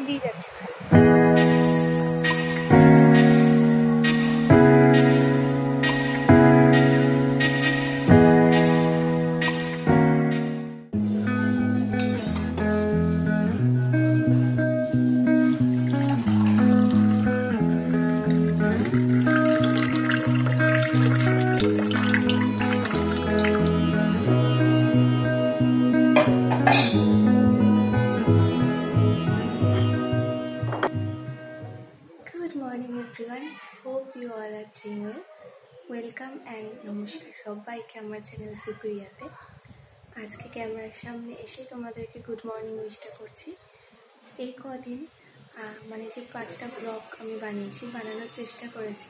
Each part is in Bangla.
দিয়ে যাচ্ছে। everyone, hope you all are doing well. Welcome and নমস্কার সবাইকে আমার চ্যানেল সুপ্রিয়াতে। আজকে ক্যামেরার সামনে এসে তোমাদেরকে গুড মর্নিং উইশটা করছি। এই কদিন মানে যে 5টা ব্লগ আমি বানানোর চেষ্টা করেছি,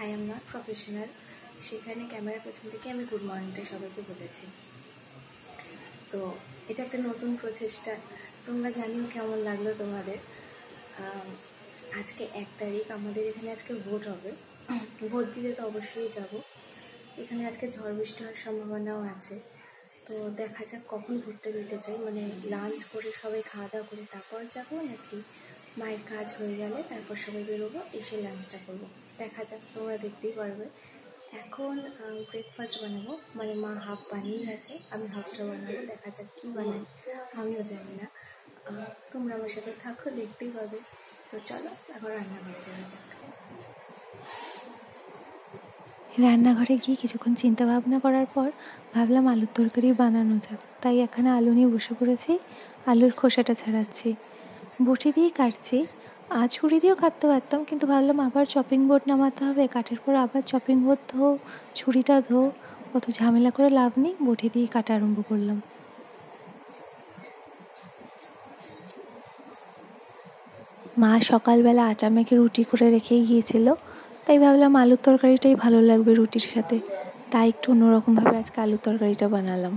আই এম নট প্রফেশনাল, সেখানে ক্যামেরার পেছন থেকে আমি গুড মর্নিংটা সবাইকে বলেছি। তো এটা একটা নতুন প্রচেষ্টা, তোমরা জানিও কেমন লাগলো তোমাদের। আজকে 1 তারিখ, আমাদের এখানে আজকে ভোট হবে, ভোট দিতে তো অবশ্যই যাব। এখানে আজকে ঝড় বৃষ্টি হওয়ার সম্ভাবনাও আছে, তো দেখা যাক কখন ভোটটা দিতে চাই, মানে লাঞ্চ করে সবাই খাওয়া দাওয়া করে তারপর যাবো, নাকি মায়ের কাজ হয়ে গেলে তারপর সবাই বেরোবো, এসে লাঞ্চটা করবো, দেখা যাক, তোমরা দেখতেই পারবে। এখন ব্রেকফাস্ট বানাবো, মানে মা হাফ বানিয়ে গেছে, আমি হাফটা বানাবো, দেখা যাক কী বানাই আমিও জানি না, তোমরা আমার সাথে থাকো, দেখতেই পাবে। তো চলো এখন রান্নাঘরে যাওয়া যাক। রান্নাঘরে গিয়ে কিছুক্ষণ চিন্তা ভাবনা করার পর ভাবলাম আলুর তরকারি বানানো যাক, তাই এখানে আলু নিয়ে বসে পড়েছি, আলুর খোসাটা ছাড়াচ্ছি, বটি দিয়েই কাটছি। ছুরি দিয়েও কাটতে পারতাম, কিন্তু ভাবলাম আবার চপিং বোর্ড নামাতে হবে, কাটার পর আবার চপিং বোর্ড ধো, ছুরিটা ধো, অত ঝামেলা করে লাভ নেই, বটি দিয়েই কাটা আরম্ভ করলাম। মা সকালবেলা আটা মেখে রুটি করে রেখেই গিয়েছিল, তাই ভাবলাম আলুর তরকারিটাই ভালো লাগবে রুটির সাথে, তাই একটু অন্যরকমভাবে আজকে আলুর তরকারিটা বানালাম।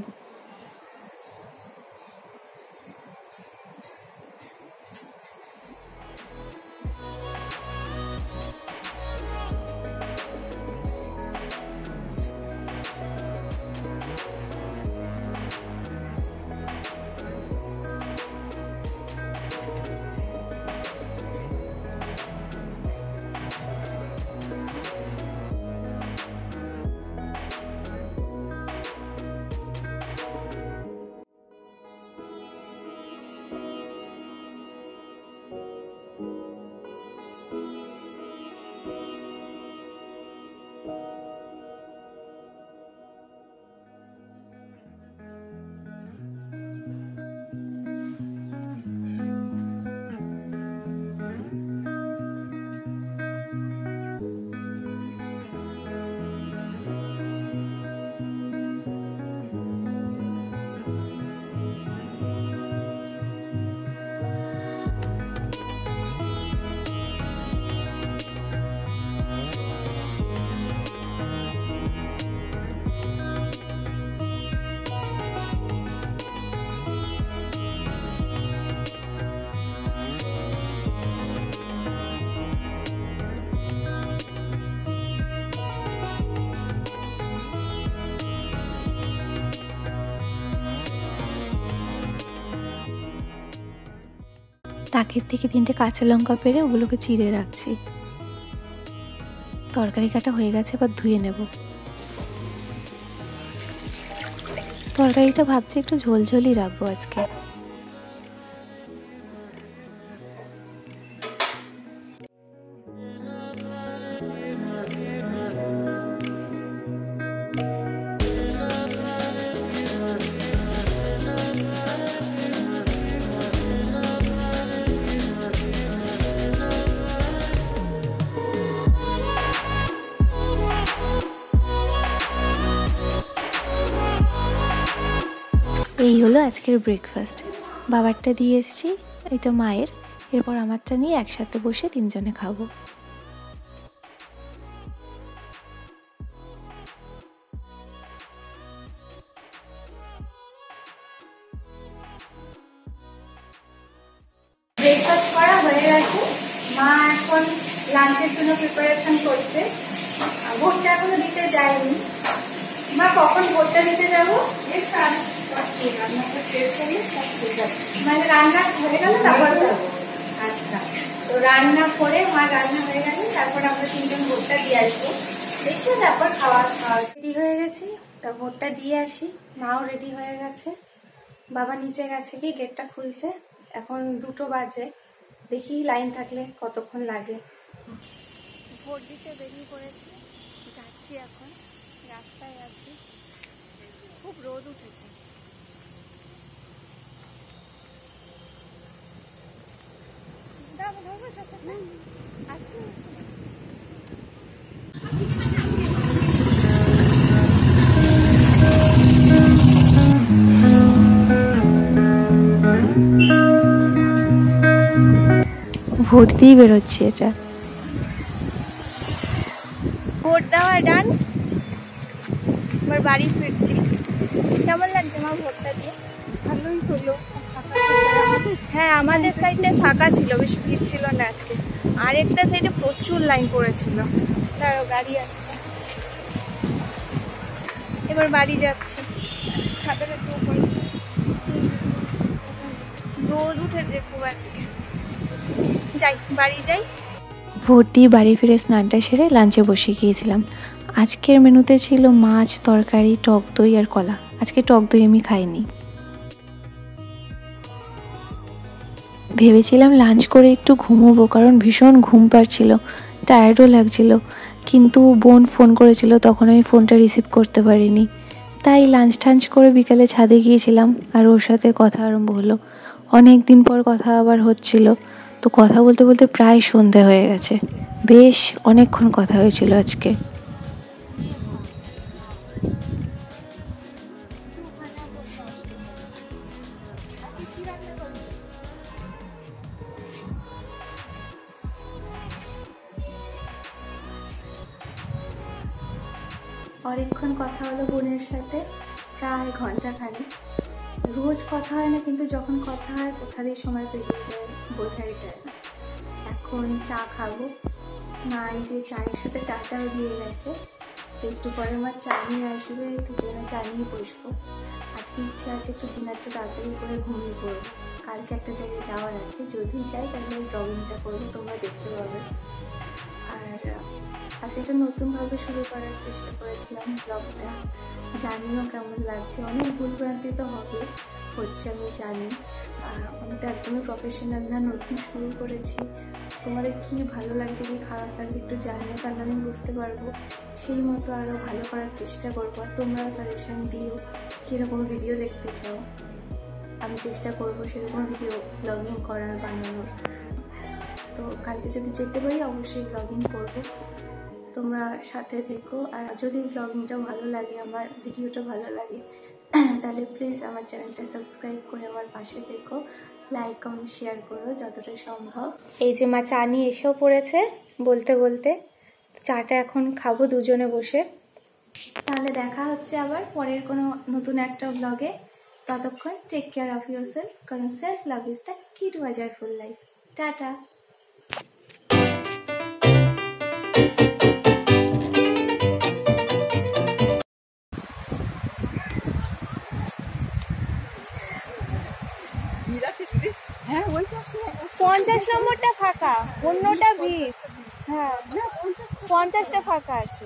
তাকের থেকে 3টে কাঁচা লঙ্কা পেরে ওগুলোকে চিড়ে রাখছি। তরকারি কাটা হয়ে গেছে, এবার ধুয়ে নেব। তরকারিটা ভাবছি একটু ঝোলঝোলই রাখবো আজকে। এই হলো আজকের ব্রেকফাস্ট। বাবারটা দিয়ে এসছি, এটা মায়ের, এরপর আমারটা নিয়ে একসাথে বসে 3জনে খাবো। ব্রেকফাস্ট করা হয়ে গেছে, মা এখন লাঞ্চের জন্য প্রিপারেশন করছে। ভোটটা এখনো দিতে যায়নি। মা কখন ভোটটা দিতে যাবো? রান্নাটা শেষ হলে মানে রান্না হয়ে গেলে তারপর যাবো। আচ্ছা, তো রান্না করে মা রান্না হয়ে গেছে, তারপর আমরা তিনজন ভোটটা দিয়ে আসবো, এসে তারপর খাওয়া রেডি হয়ে গেছি। তা ভোটটা দিয়ে আসি, মাও রেডি হয়ে গেছে, বাবা নিচে গেছে কি গেটটা খুলছে, এখন 2টো বাজে, দেখি লাইন থাকলে কতক্ষণ লাগে। ভোট দিতে বেরিয়ে পড়েছি, যাচ্ছি এখন, রাস্তায় আছি, খুব রোদ উঠেছে। ভোট দিয়ে বেরোচ্ছি, এটা ভোট দেওয়া ডান, এবার বাড়ি ফিরছি। কেমন লাগছে মা ভোটটা দিয়ে? ভালোই হলো। হ্যাঁ, আমাদের সাইডে ফাঁকা ছিল, বেশি ভিড় ছিল না আজকে। আরেকটা সাইডে প্রচুর লাইন পড়েছিল। তারও গাড়ি আসছে, এবার বাড়ি যাচ্ছি। রোদ উঠেছে খুব আজকে, যাই বাড়ি যাই। ভোট দিয়ে বাড়ি ফিরে স্নানটা সেরে লাঞ্চে বসে গিয়েছিলাম। আজকের মেনুতে ছিল মাছ, তরকারি, টক দই আর কলা। আজকে টক দই আমি খাইনি। ভেবেছিলাম লাঞ্চ করে একটু ঘুমোবো, কারণ ভীষণ ঘুম পাচ্ছিল, টায়ার্ডও লাগছিল, কিন্তু বোন ফোন করেছিল, তখন আমি ফোনটা রিসিভ করতে পারিনি। তাই লাঞ্চ টাঞ্চ করে বিকালে ছাদে গিয়েছিলাম, আর ওর সাথে কথা আরম্ভ হলো। অনেক দিন পর কথা আবার হচ্ছিল, তো কথা বলতে বলতে প্রায় সন্ধে হয়ে গেছে। বেশ অনেকক্ষণ কথা হয়েছিল আজকে। অনেকক্ষণ কথা হলো বোনের সাথে, প্রায় ঘন্টাখানেক। রোজ কথা হয় না, কিন্তু যখন কথা হয় কোথা দিয়ে সময় পেরিয়ে যায় বোঝাই যায় না। এখন চা খাবো, মা এই যে চায়ের সাথে টাটাও দিয়ে গেছে, একটু পরে মা চা নিয়ে আসবে, দুজনে চা নিয়ে বসবো। আজকে ইচ্ছে আছে একটু ডিনারটা তাড়াতাড়ি করে ঘুমিয়ে পড়বো, কালকে একটা জায়গায় যাওয়ার আছে, যদি যাই তাহলে ব্লগিংটা করবো, তোমরা দেখতে পাবে। আর আজকে একটা নতুনভাবে শুরু করার চেষ্টা করেছিলাম ব্লগটা, জানিও কেমন লাগছে। অনেক ভুলভ্রান্তি তো হচ্ছে আমি জানি, আমি তো একদমই প্রফেশনাল না, নতুন শুরু করেছি। তোমাদের কি ভালো লাগছে কি খারাপ লাগছে একটু জানিও, তাহলে আমি বুঝতে পারবো, সেই মতো আরও ভালো করার চেষ্টা করবো। আর তোমরা সাজেশন দিও কীরকম ভিডিও দেখতে চাও, আমি চেষ্টা করবো সেরকম ভিডিও ব্লগিং করার, বানানোর। তো কালকে যদি যেতে পারি অবশ্যই ব্লগিং করবো, তোমরা সাথে থেকো। আর যদি ব্লগিংটা ভালো লাগে, আমার ভিডিওটা ভালো লাগে, তাহলে প্লিজ আমার চ্যানেলটা সাবস্ক্রাইব করে আমার পাশে থেকো, লাইক কমেন্ট শেয়ার করো যতটা সম্ভব। এই যে মা চা নিয়ে এসেও পড়েছে বলতে বলতে, চাটা এখন খাবো দুজনে বসে। তাহলে দেখা হচ্ছে আবার পরের কোনো নতুন একটা ব্লগে। ততক্ষণ টেক কেয়ার অফ ইয়োরসেলফ, কারণ সেলফ লাভ ইজ দ্য কি to a joyful life. Tata. হ্যাঁ 50 নম্বরটা ফাঁকা, অন্যটা ভিড়। হ্যাঁ 50টা ফাঁকা আছে।